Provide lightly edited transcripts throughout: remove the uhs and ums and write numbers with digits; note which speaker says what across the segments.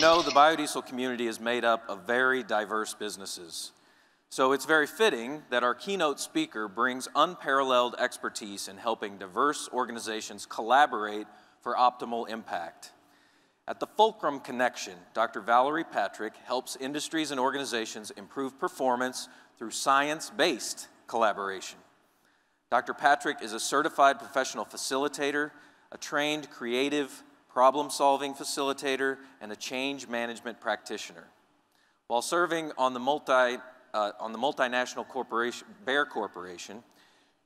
Speaker 1: know, the biodiesel community is made up of very diverse businesses. So it's very fitting that our keynote speaker brings unparalleled expertise in helping diverse organizations collaborate for optimal impact. At the Fulcrum Connection, Dr. Valerie Patrick helps industries and organizations improve performance through science-based collaboration. Dr. Patrick is a certified professional facilitator, a trained creative problem-solving facilitator, and a change management practitioner. While serving on the multinational corporation, Bayer Corporation,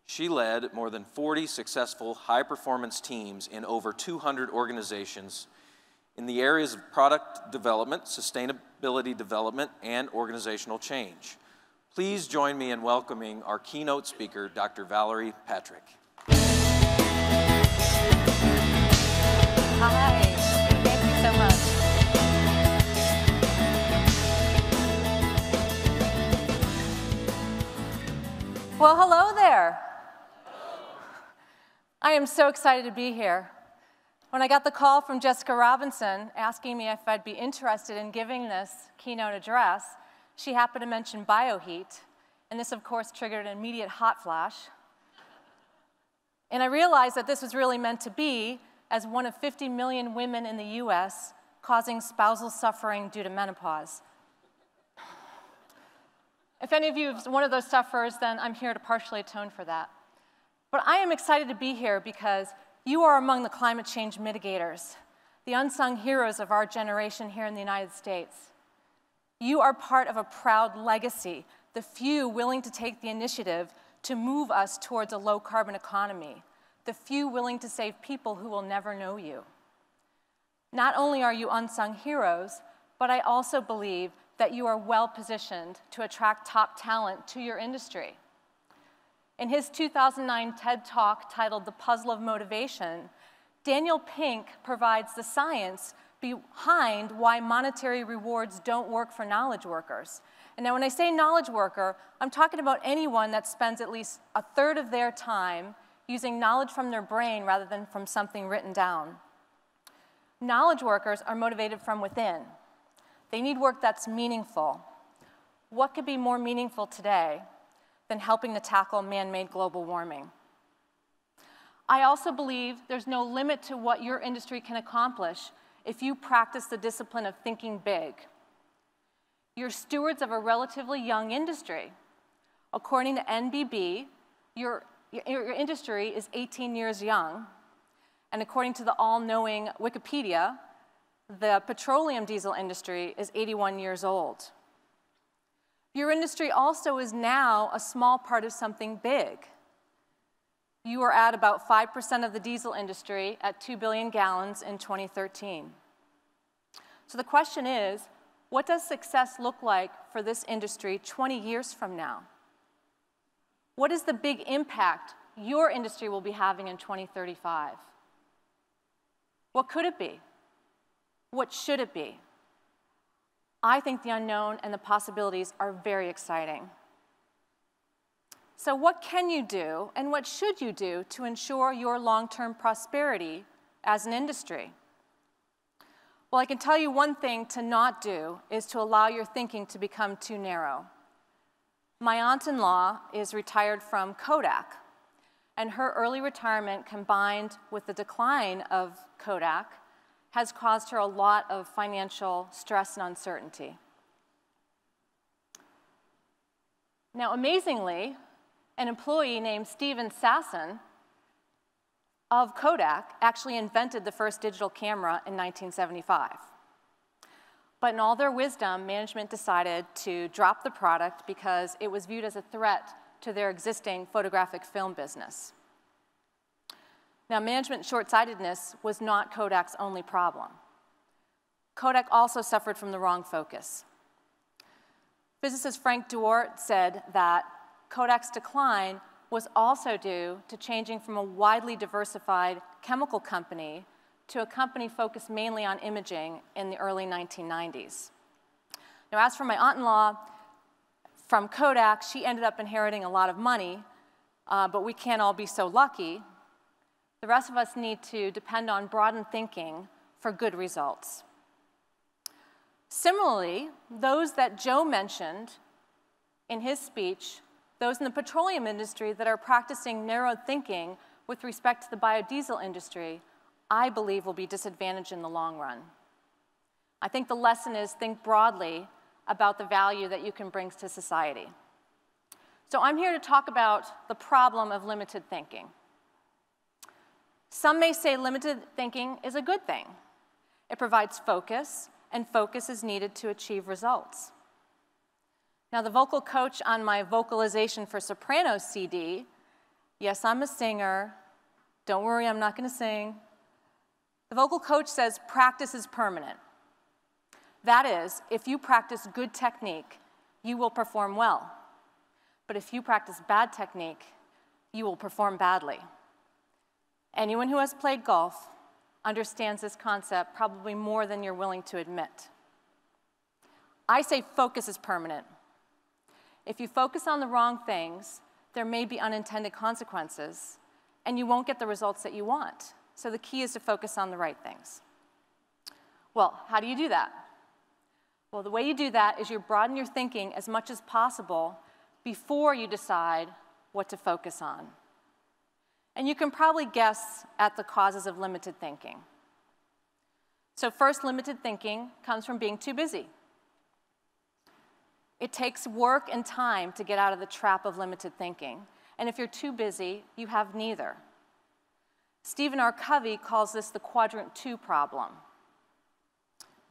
Speaker 1: she led more than 40 successful high-performance teams in over 200 organizations in the areas of product development, sustainability development, and organizational change. Please join me in welcoming our keynote speaker, Dr. Valerie Patrick.
Speaker 2: Hi, thank you so much. Well, hello there. I am so excited to be here. When I got the call from Jessica Robinson asking me if I'd be interested in giving this keynote address, she happened to mention bioheat, and this, of course, triggered an immediate hot flash. And I realized that this was really meant to be as one of 50 million women in the US causing spousal suffering due to menopause. If any of you are one of those sufferers, then I'm here to partially atone for that. But I am excited to be here because you are among the climate change mitigators, the unsung heroes of our generation here in the United States. You are part of a proud legacy, the few willing to take the initiative to move us towards a low-carbon economy, the few willing to save people who will never know you. Not only are you unsung heroes, but I also believe that you are well-positioned to attract top talent to your industry. In his 2009 TED Talk titled The Puzzle of Motivation, Daniel Pink provides the science behind why monetary rewards don't work for knowledge workers. And now when I say knowledge worker, I'm talking about anyone that spends at least a third of their time using knowledge from their brain rather than from something written down. Knowledge workers are motivated from within. They need work that's meaningful. What could be more meaningful today than helping to tackle man-made global warming? I also believe there's no limit to what your industry can accomplish if you practice the discipline of thinking big. You're stewards of a relatively young industry. According to NBB, your industry is 18 years young, and according to the all-knowing Wikipedia, the petroleum diesel industry is 81 years old. Your industry also is now a small part of something big. You are at about 5% of the diesel industry at 2 billion gallons in 2013. So the question is, what does success look like for this industry 20 years from now? What is the big impact your industry will be having in 2035? What could it be? What should it be? I think the unknown and the possibilities are very exciting. So what can you do and what should you do to ensure your long-term prosperity as an industry? Well, I can tell you one thing to not do is to allow your thinking to become too narrow. My aunt-in-law is retired from Kodak, and her early retirement combined with the decline of Kodak has caused her a lot of financial stress and uncertainty. Now, amazingly, an employee named Steven Sasson of Kodak actually invented the first digital camera in 1975. But in all their wisdom, management decided to drop the product because it was viewed as a threat to their existing photographic film business. Now, management short-sightedness was not Kodak's only problem. Kodak also suffered from the wrong focus. Physicist Frank Duort said that Kodak's decline was also due to changing from a widely diversified chemical company to a company focused mainly on imaging in the early 1990s. Now, as for my aunt-in-law from Kodak, she ended up inheriting a lot of money, but we can't all be so lucky. The rest of us need to depend on broadened thinking for good results. Similarly, those that Joe mentioned in his speech, those in the petroleum industry that are practicing narrow thinking with respect to the biodiesel industry, I believe will be disadvantaged in the long run. I think the lesson is think broadly about the value that you can bring to society. So I'm here to talk about the problem of limited thinking. Some may say limited thinking is a good thing. It provides focus, and focus is needed to achieve results. Now, the vocal coach on my Vocalization for Soprano CD, yes, I'm a singer. Don't worry, I'm not going to sing. The vocal coach says practice is permanent. That is, if you practice good technique, you will perform well. But if you practice bad technique, you will perform badly. Anyone who has played golf understands this concept probably more than you're willing to admit. I say focus is permanent. If you focus on the wrong things, there may be unintended consequences, and you won't get the results that you want. So the key is to focus on the right things. Well, how do you do that? Well, the way you do that is you broaden your thinking as much as possible before you decide what to focus on. And you can probably guess at the causes of limited thinking. So first, limited thinking comes from being too busy. It takes work and time to get out of the trap of limited thinking. And if you're too busy, you have neither. Stephen R. Covey calls this the Quadrant 2 problem.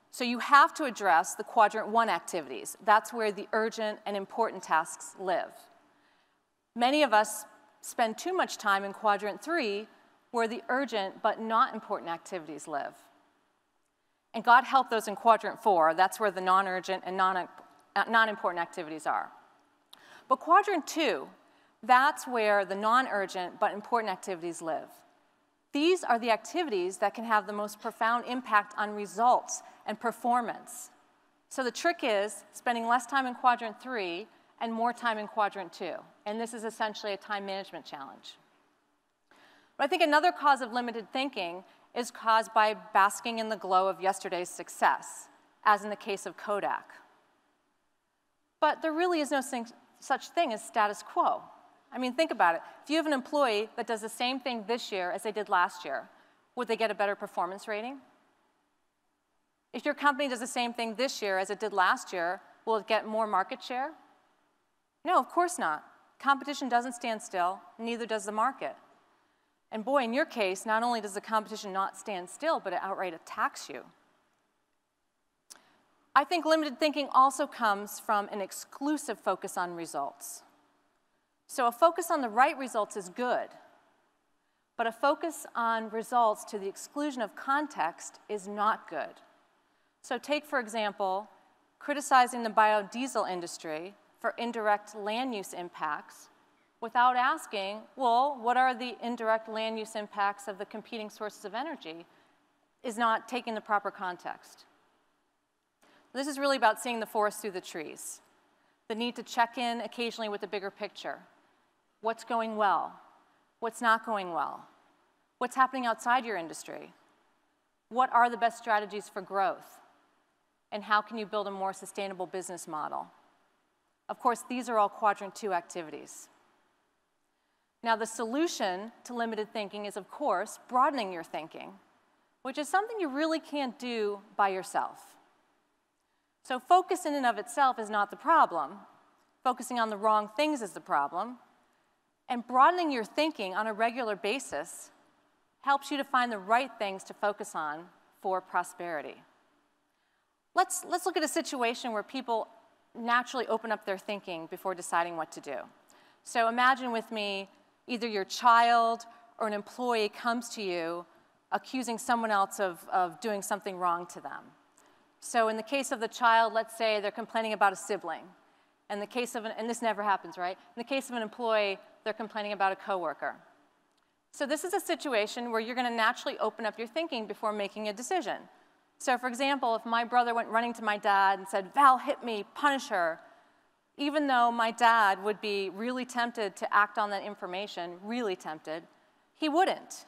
Speaker 2: So you have to address the Quadrant 1 activities. That's where the urgent and important tasks live. Many of us spend too much time in Quadrant 3, where the urgent but not important activities live. And God help those in Quadrant 4. That's where the non-urgent and non-important activities are. But Quadrant 2, that's where the non-urgent but important activities live. These are the activities that can have the most profound impact on results and performance. So the trick is spending less time in Quadrant 3 and more time in Quadrant 2. And this is essentially a time management challenge. But I think another cause of limited thinking is caused by basking in the glow of yesterday's success, as in the case of Kodak. But there really is no such thing as status quo. I mean, think about it. If you have an employee that does the same thing this year as they did last year, would they get a better performance rating? If your company does the same thing this year as it did last year, will it get more market share? No, of course not. Competition doesn't stand still, neither does the market. And boy, in your case, not only does the competition not stand still, but it outright attacks you. I think limited thinking also comes from an exclusive focus on results. So a focus on the right results is good, but a focus on results to the exclusion of context is not good. So take, for example, criticizing the biodiesel industry for indirect land use impacts without asking, well, what are the indirect land use impacts of the competing sources of energy, is not taking the proper context. This is really about seeing the forest through the trees, the need to check in occasionally with the bigger picture. What's going well? What's not going well? What's happening outside your industry? What are the best strategies for growth? And how can you build a more sustainable business model? Of course, these are all Quadrant 2 activities. Now, the solution to limited thinking is, of course, broadening your thinking, which is something you really can't do by yourself. So focus in and of itself is not the problem. Focusing on the wrong things is the problem. And broadening your thinking on a regular basis helps you to find the right things to focus on for prosperity. Let's look at a situation where people naturally open up their thinking before deciding what to do. So imagine with me, either your child or an employee comes to you accusing someone else of doing something wrong to them. So in the case of the child, let's say they're complaining about a sibling. In the case of and this never happens, right? In the case of an employee, they're complaining about a coworker. So this is a situation where you're going to naturally open up your thinking before making a decision. So for example, if my brother went running to my dad and said, "Val hit me, punish her," even though my dad would be really tempted to act on that information, really tempted, he wouldn't.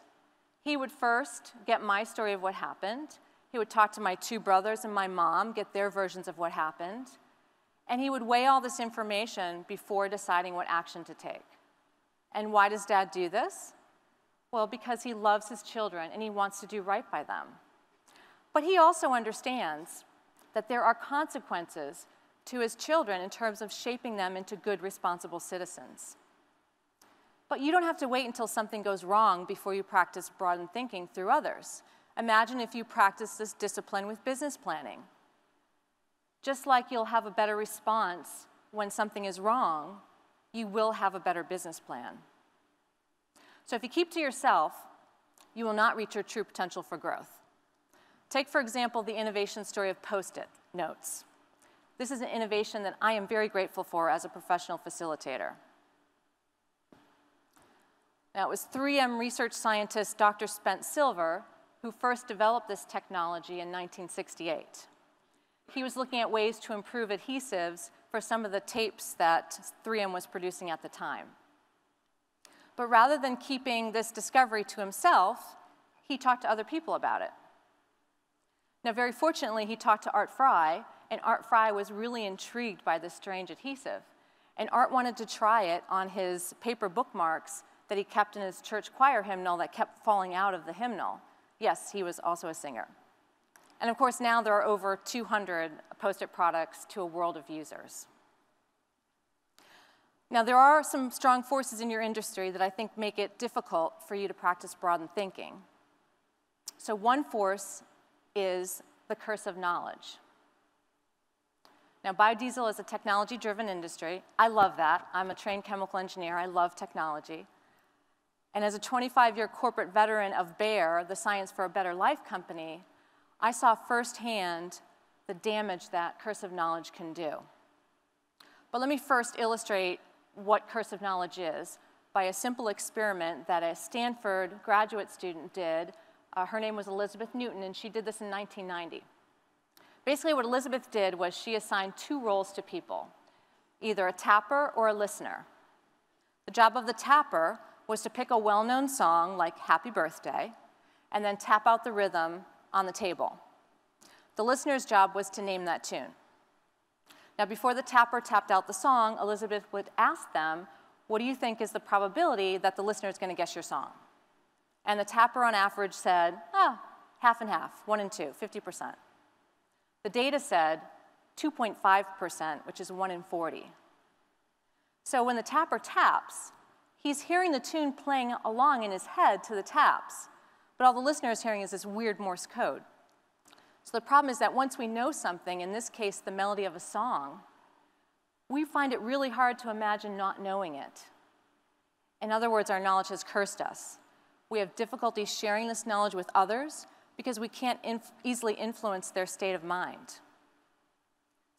Speaker 2: He would first get my story of what happened. He would talk to my two brothers and my mom, get their versions of what happened, and he would weigh all this information before deciding what action to take. And why does Dad do this? Well, because he loves his children and he wants to do right by them. But he also understands that there are consequences to his children in terms of shaping them into good, responsible citizens. But you don't have to wait until something goes wrong before you practice broadened thinking through others. Imagine if you practice this discipline with business planning. Just like you'll have a better response when something is wrong, you will have a better business plan. So if you keep to yourself, you will not reach your true potential for growth. Take, for example, the innovation story of Post-it notes. This is an innovation that I am very grateful for as a professional facilitator. Now, it was 3M research scientist Dr. Spence Silver who first developed this technology in 1968. He was looking at ways to improve adhesives for some of the tapes that 3M was producing at the time. But rather than keeping this discovery to himself, he talked to other people about it. Now, very fortunately, he talked to Art Fry, and Art Fry was really intrigued by this strange adhesive. And Art wanted to try it on his paper bookmarks that he kept in his church choir hymnal that kept falling out of the hymnal. Yes, he was also a singer. And of course, now there are over 200 Post-it products to a world of users. Now, there are some strong forces in your industry that I think make it difficult for you to practice broadened thinking. So one force is the curse of knowledge. Now, biodiesel is a technology-driven industry. I love that. I'm a trained chemical engineer. I love technology. And as a 25-year corporate veteran of Bayer, the Science for a Better Life company, I saw firsthand the damage that curse of knowledge can do. But let me first illustrate what curse of knowledge is by a simple experiment that a Stanford graduate student did. Her name was Elizabeth Newton, and she did this in 1990. Basically, what Elizabeth did was she assigned two roles to people, either a tapper or a listener. The job of the tapper was to pick a well-known song like Happy Birthday and then tap out the rhythm on the table. The listener's job was to name that tune. Now, before the tapper tapped out the song, Elizabeth would ask them, what do you think is the probability that the listener is going to guess your song? And the tapper on average said, half and half, 1 and 2, 50%. The data said 2.5%, which is 1 in 40. So when the tapper taps, he's hearing the tune playing along in his head to the taps, but all the listener is hearing is this weird Morse code. So the problem is that once we know something, in this case the melody of a song, we find it really hard to imagine not knowing it. In other words, our knowledge has cursed us. We have difficulty sharing this knowledge with others because we can't easily influence their state of mind.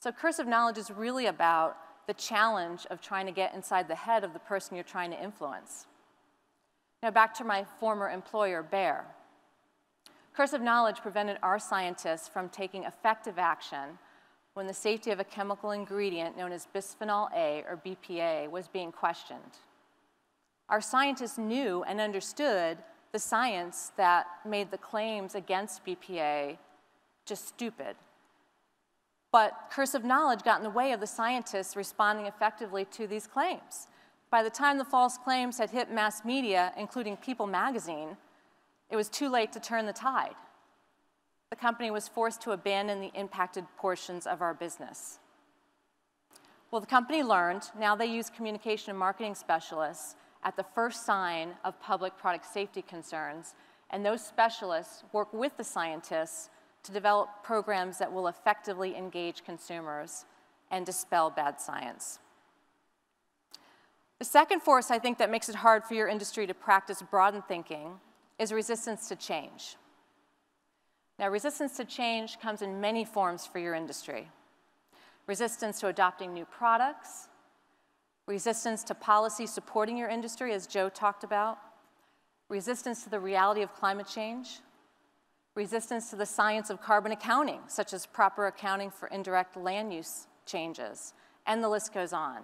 Speaker 2: So curse of knowledge is really about the challenge of trying to get inside the head of the person you're trying to influence. Now back to my former employer, Bayer. Curse of knowledge prevented our scientists from taking effective action when the safety of a chemical ingredient known as bisphenol A, or BPA, was being questioned. Our scientists knew and understood the science that made the claims against BPA just stupid. But curse of knowledge got in the way of the scientists responding effectively to these claims. By the time the false claims had hit mass media, including People magazine, it was too late to turn the tide. The company was forced to abandon the impacted portions of our business. Well, the company learned. Now they use communication and marketing specialists at the first sign of public product safety concerns, and those specialists work with the scientists to develop programs that will effectively engage consumers and dispel bad science. The second force, I think, that makes it hard for your industry to practice broadened thinking is resistance to change. Now, resistance to change comes in many forms for your industry. Resistance to adopting new products, resistance to policy supporting your industry, as Joe talked about, resistance to the reality of climate change, resistance to the science of carbon accounting, such as proper accounting for indirect land use changes, and the list goes on.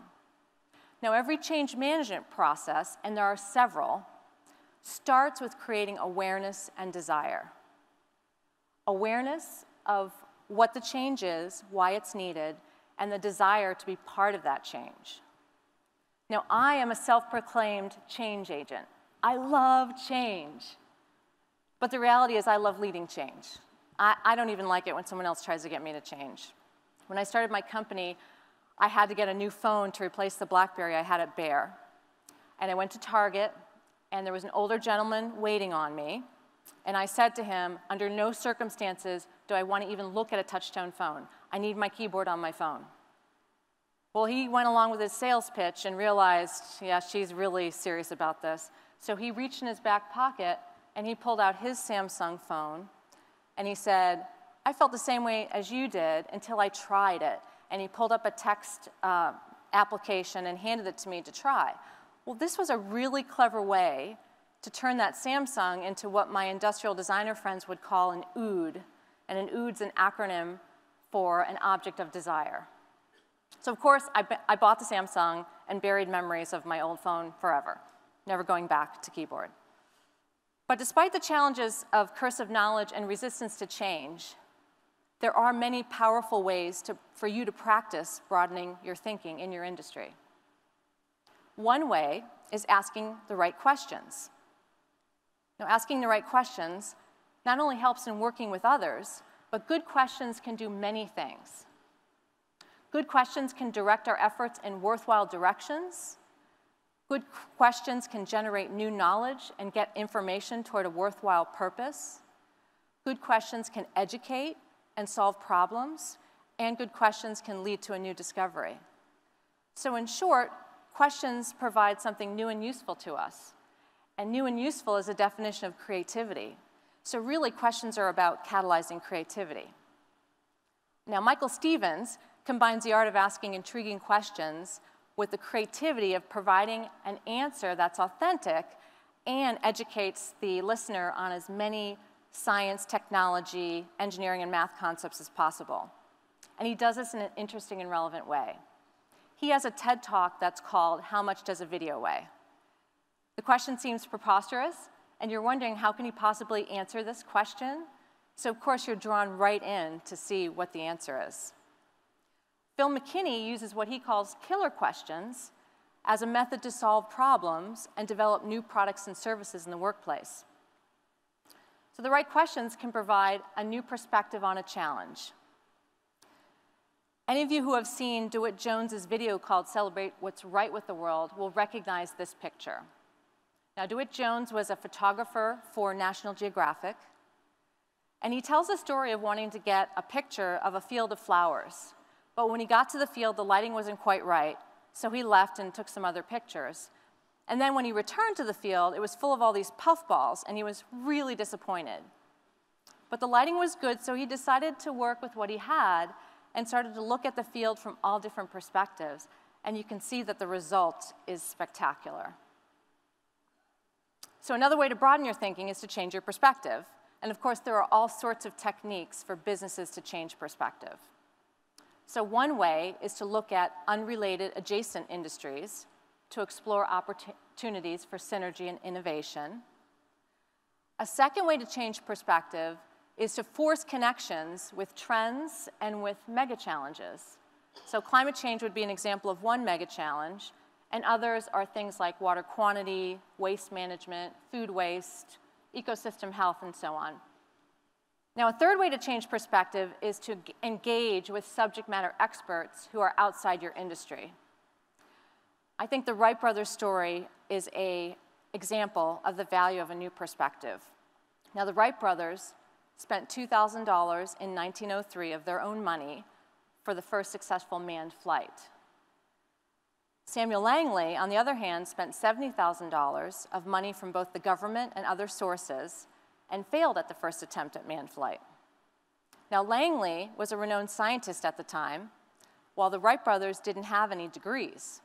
Speaker 2: Now, every change management process, and there are several, starts with creating awareness and desire. awareness of what the change is, why it's needed, and the desire to be part of that change. Now, I am a self-proclaimed change agent. I love change. But the reality is I love leading change. I don't even like it when someone else tries to get me to change. When I started my company, I had to get a new phone to replace the BlackBerry I had at Bear. And I went to Target, and there was an older gentleman waiting on me. And I said to him, under no circumstances do I want to even look at a touch-tone phone. I need my keyboard on my phone. Well, he went along with his sales pitch and realized, yeah, she's really serious about this. So he reached in his back pocket, and he pulled out his Samsung phone, and he said, I felt the same way as you did until I tried it. And he pulled up a text application and handed it to me to try. Well, this was a really clever way to turn that Samsung into what my industrial designer friends would call an OOD. And an OOD's an acronym for an object of desire. So of course, I bought the Samsung and buried memories of my old phone forever, never going back to keyboard. But despite the challenges of cursive knowledge and resistance to change, there are many powerful ways for you to practice broadening your thinking in your industry. One way is asking the right questions. Now, asking the right questions not only helps in working with others, but good questions can do many things. Good questions can direct our efforts in worthwhile directions. Good questions can generate new knowledge and get information toward a worthwhile purpose. Good questions can educate and solve problems, and good questions can lead to a new discovery. So in short, questions provide something new and useful to us. And new and useful is a definition of creativity. So really, questions are about catalyzing creativity. Now, Michael Stevens combines the art of asking intriguing questions with the creativity of providing an answer that's authentic and educates the listener on as many science, technology, engineering, and math concepts as possible. And he does this in an interesting and relevant way. He has a TED Talk that's called, How Much Does a Video Weigh? The question seems preposterous, and you're wondering, how can he possibly answer this question? So of course, you're drawn right in to see what the answer is. Phil McKinney uses what he calls killer questions as a method to solve problems and develop new products and services in the workplace. So the right questions can provide a new perspective on a challenge. Any of you who have seen DeWitt Jones's video called Celebrate What's Right with the World will recognize this picture. Now, DeWitt Jones was a photographer for National Geographic, and he tells the story of wanting to get a picture of a field of flowers. But when he got to the field, the lighting wasn't quite right, so he left and took some other pictures. And then when he returned to the field, it was full of all these puffballs, and he was really disappointed. But the lighting was good, so he decided to work with what he had and started to look at the field from all different perspectives. And you can see that the result is spectacular. So another way to broaden your thinking is to change your perspective. And of course, there are all sorts of techniques for businesses to change perspective. So one way is to look at unrelated adjacent industries to explore opportunities for synergy and innovation. A second way to change perspective is to force connections with trends and with mega challenges. So climate change would be an example of one mega challenge, and others are things like water quantity, waste management, food waste, ecosystem health, and so on. Now, a third way to change perspective is to engage with subject matter experts who are outside your industry. I think the Wright brothers story is an example of the value of a new perspective. Now, the Wright brothers spent $2,000 in 1903 of their own money for the first successful manned flight. Samuel Langley, on the other hand, spent $70,000 of money from both the government and other sources and failed at the first attempt at manned flight. Now, Langley was a renowned scientist at the time, while the Wright brothers didn't have any degrees.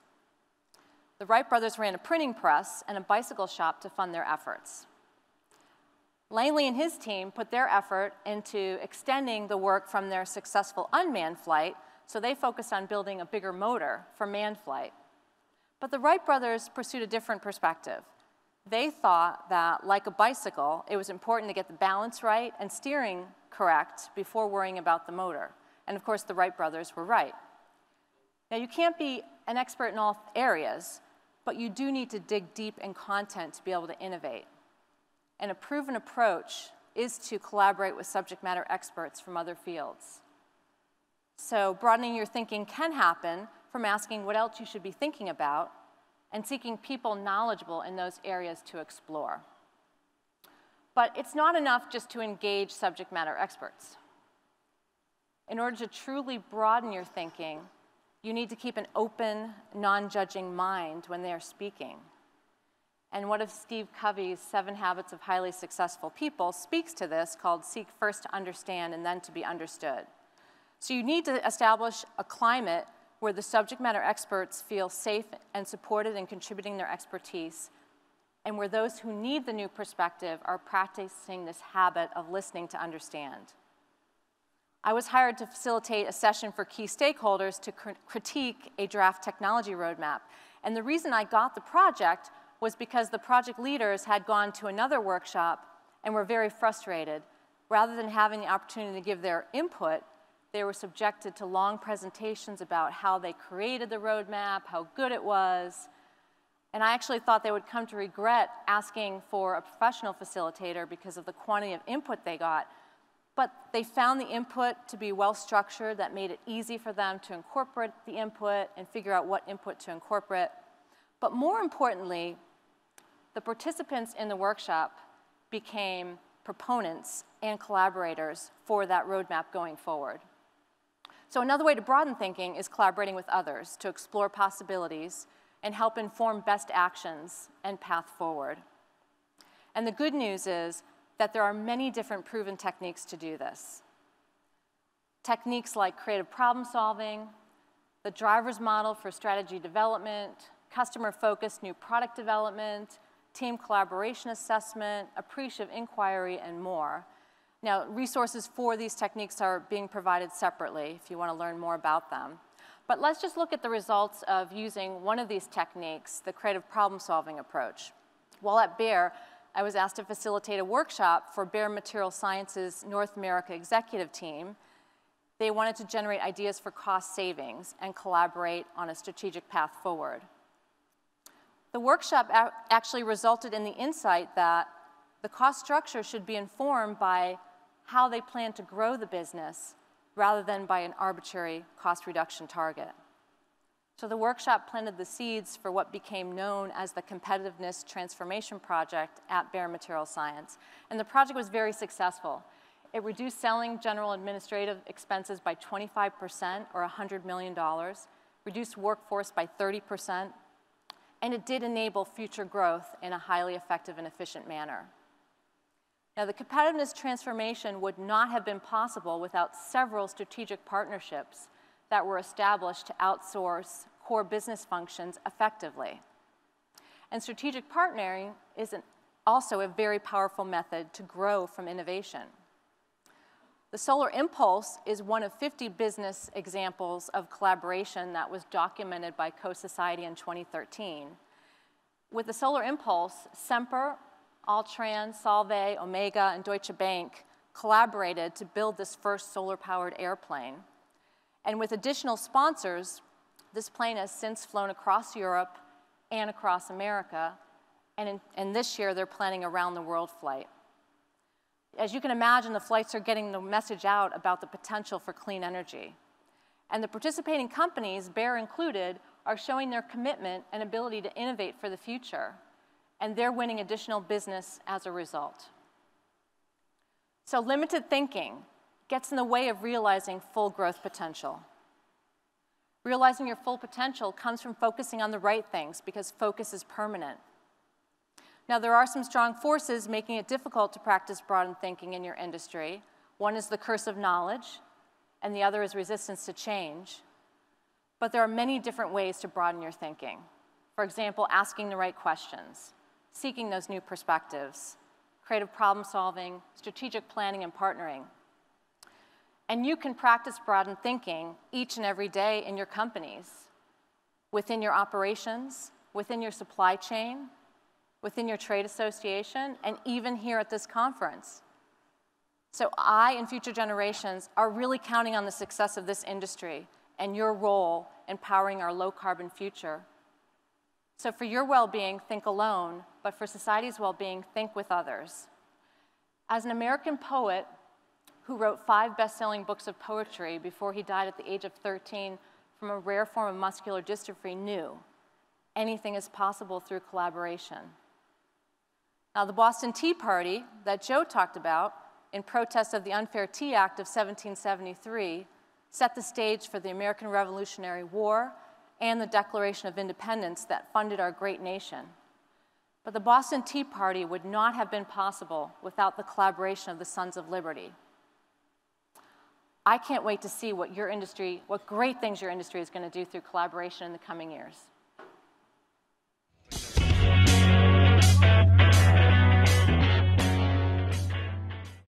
Speaker 2: The Wright brothers ran a printing press and a bicycle shop to fund their efforts. Langley and his team put their effort into extending the work from their successful unmanned flight, so they focused on building a bigger motor for manned flight. But the Wright brothers pursued a different perspective. They thought that, like a bicycle, it was important to get the balance right and steering correct before worrying about the motor. And of course, the Wright brothers were right. Now, you can't be an expert in all areas, but you do need to dig deep in content to be able to innovate. And a proven approach is to collaborate with subject matter experts from other fields. So broadening your thinking can happen from asking what else you should be thinking about and seeking people knowledgeable in those areas to explore. But it's not enough just to engage subject matter experts. In order to truly broaden your thinking, you need to keep an open, non-judging mind when they are speaking. And one of Steve Covey's 7 Habits of Highly Successful People speaks to this, called seek first to understand and then to be understood. So you need to establish a climate where the subject matter experts feel safe and supported in contributing their expertise, and where those who need the new perspective are practicing this habit of listening to understand. I was hired to facilitate a session for key stakeholders to critique a draft technology roadmap. And the reason I got the project was because the project leaders had gone to another workshop and were very frustrated. Rather than having the opportunity to give their input, they were subjected to long presentations about how they created the roadmap, how good it was. And I actually thought they would come to regret asking for a professional facilitator because of the quantity of input they got. But they found the input to be well-structured, that made it easy for them to incorporate the input and figure out what input to incorporate. But more importantly, the participants in the workshop became proponents and collaborators for that roadmap going forward. So another way to broaden thinking is collaborating with others to explore possibilities and help inform best actions and path forward. And the good news is that there are many different proven techniques to do this. Techniques like creative problem solving, the driver's model for strategy development, customer-focused new product development, team collaboration assessment, appreciative inquiry, and more. Now, resources for these techniques are being provided separately if you want to learn more about them. But let's just look at the results of using one of these techniques, the creative problem-solving approach. While at Bayer, I was asked to facilitate a workshop for Bayer Material Sciences North America executive team. They wanted to generate ideas for cost savings and collaborate on a strategic path forward. The workshop actually resulted in the insight that the cost structure should be informed by how they plan to grow the business rather than by an arbitrary cost reduction target. So the workshop planted the seeds for what became known as the Competitiveness Transformation Project at Bayer Material Science. And the project was very successful. It reduced selling general administrative expenses by 25%, or $100 million, reduced workforce by 30%, and it did enable future growth in a highly effective and efficient manner. Now, the competitiveness transformation would not have been possible without several strategic partnerships that were established to outsource core business functions effectively. And strategic partnering is also a very powerful method to grow from innovation. The Solar Impulse is one of 50 business examples of collaboration that was documented by Co-Society in 2013. With the Solar Impulse, Semper, Altran, Solvay, Omega, and Deutsche Bank collaborated to build this first solar-powered airplane. And with additional sponsors, this plane has since flown across Europe and across America, and this year they're planning a round-the-world flight. As you can imagine, the flights are getting the message out about the potential for clean energy. And the participating companies, Bayer included, are showing their commitment and ability to innovate for the future, and they're winning additional business as a result. So limited thinking gets in the way of realizing full growth potential. Realizing your full potential comes from focusing on the right things, because focus is permanent. Now, there are some strong forces making it difficult to practice broadened thinking in your industry. One is the curse of knowledge, and the other is resistance to change. But there are many different ways to broaden your thinking. For example, asking the right questions, seeking those new perspectives, creative problem solving, strategic planning, and partnering. And you can practice broadened thinking each and every day in your companies, within your operations, within your supply chain, within your trade association, and even here at this conference. So I and future generations are really counting on the success of this industry and your role in powering our low-carbon future. So for your well-being, think alone, but for society's well-being, think with others. As an American poet who wrote 5 best-selling books of poetry before he died at the age of 13 from a rare form of muscular dystrophy, knew anything is possible through collaboration. Now, the Boston Tea Party that Joe talked about in protest of the Unfair Tea Act of 1773 set the stage for the American Revolutionary War and the Declaration of Independence that funded our great nation. But the Boston Tea Party would not have been possible without the collaboration of the Sons of Liberty. I can't wait to see what great things your industry is going to do through collaboration in the coming years.